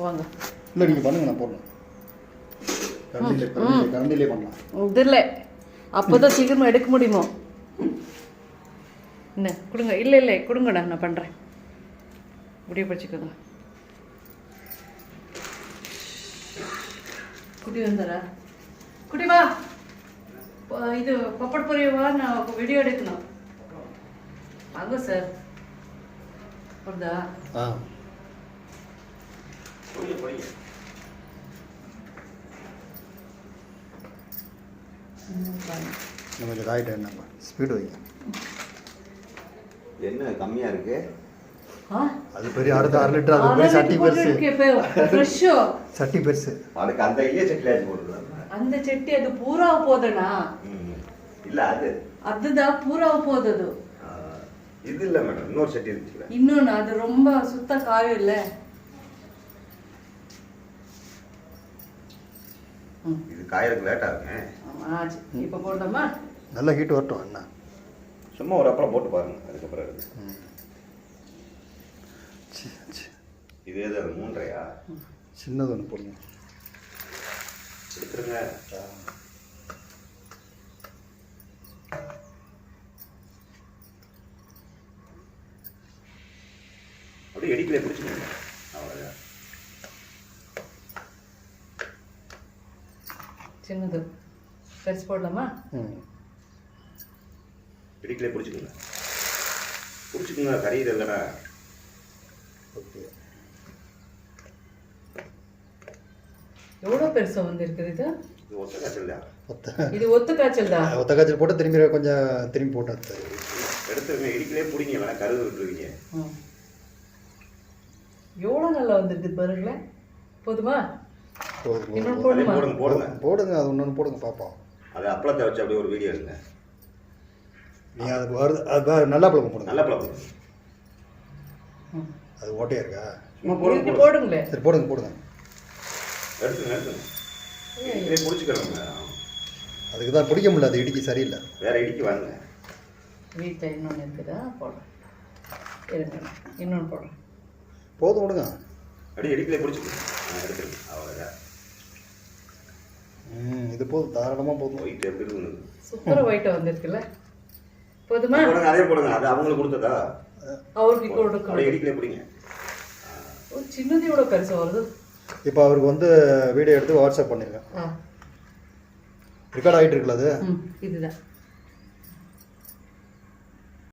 வாங்க. இல்லை நீங்கள் பண்ணுங்க, நான் போடணும். கரண்டிலே பண்ணலாம். இதில் அப்போ தான் சீக்கிரமாக எடுக்க முடியுமோ? என்ன கொடுங்க. இல்லை கொடுங்கண்ணா, நான் பண்ணுறேன். முடிய படிச்சுக்கோங்க. குடி வந்தாரா? குடி வா. இது பப்பட பொரியவா, நான் வீடியோ எடுக்கணும். வாங்க சார். வருதா? நம்ம இந்த காயிட்ட என்னப்பா ஸ்பீடு வைங்க. என்ன கம்மியாக இருக்கு? அது பெரிய அடுத்த 6 லிட்டர். அது பெரிய சட்டி பெருசு. சட்டி பெருசு. அதுக்கு அந்த ஐயா சட்டிலாச்சு போட்டுருக்காங்க. அந்த சட்டி அது பூரா போதனா? இல்லை அதுதான் பூரா போகுது. அது இது இல்லை மேடம், இன்னொரு சட்டி இருந்துச்சு. இன்னொன்று அது ரொம்ப சுத்த காயம் இல்லை. இது காயறதுக்கு லேட்டாக இருக்குங்க. இப்போ போட்டோமா? நல்லா ஹீட் வரட்டும் அண்ணா. சும்மா ஒரு அப்புறம் போட்டு பாருங்க, அதுக்கப்புறம் இருக்கு. இது எது 3.5? சின்னது ஒன்று போடுங்க. எடுத்துருங்க. அப்படியே எடிக்கலே பிடிச்சிக்கோங்க. அவ்வளோதான். சின்னது பெருசு போடலாமா? இடிக்கலே பிடிச்சிக்கோங்க. கறி இல்லைனா. ஓகே. எவ்வளோ பெருசாக வந்துருக்குது இது? இது ஒத்த காய்ச்சல் தான். இது ஒத்து காய்ச்சல் தான். ஒத்த காய்ச்சல் போட்டு திரும்பி போட்டால் எடுத்துருங்க. இடிக்கலே பிடிங்க, வேணா கருது விட்டுருவீங்க. எவ்வளோ நல்லா வந்துருக்குது பாருங்களேன். போதுமா? போடுங்க. அது ஒன்று போடுங்க பார்ப்போம். அது அப்பளத்தை வச்சு அப்படியே ஒரு வீடியோ எடுங்க. நீங்கள் அது நல்ல பழக்கம் போடுங்க. நல்ல பழக்கம். அது ஓட்டையா இருக்கா? போடுங்களே. சரி போடுங்க. எடுத்துங்க. இதே பிடிச்சிக்கிறோங்க. அதுக்கு தான் பிடிக்க முடியல, அது இடிக்கு சரியில்லை. வேற இடிக்கு வாங்க. வீட்டில் இன்னொன்று இருக்குதா? போடுறேன். இருங்க, இன்னொன்று போடுறேன். போதும் விடுங்க. அப்படியே இடிக்கலே பிடிச்சிக்கணும். எடுத்துருங்க. அவ்வளோதான். இது போதும், தாராளமாக போதும். ஒயிட் எப்படி இருக்குது? சூப்பராக ஒயிட்டாக வந்திருக்குல்ல. போதுமா? போடுங்க, அதே போடுங்க. அது அவங்களுக்கு கொடுத்ததா? அவருக்கு கொடுக்கணும். அப்படியே இடிக்கலே பிடிங்க. சின்னது எவ்வளோ பெருசாக வருது? இப்போ அவருக்கு வீடியோ எடுத்து வாட்ஸ்அப் பண்ணிருக்கேன். ரெக்கார்ட் ஆகிட்டு இருக்குல்ல அது? இதுதான்.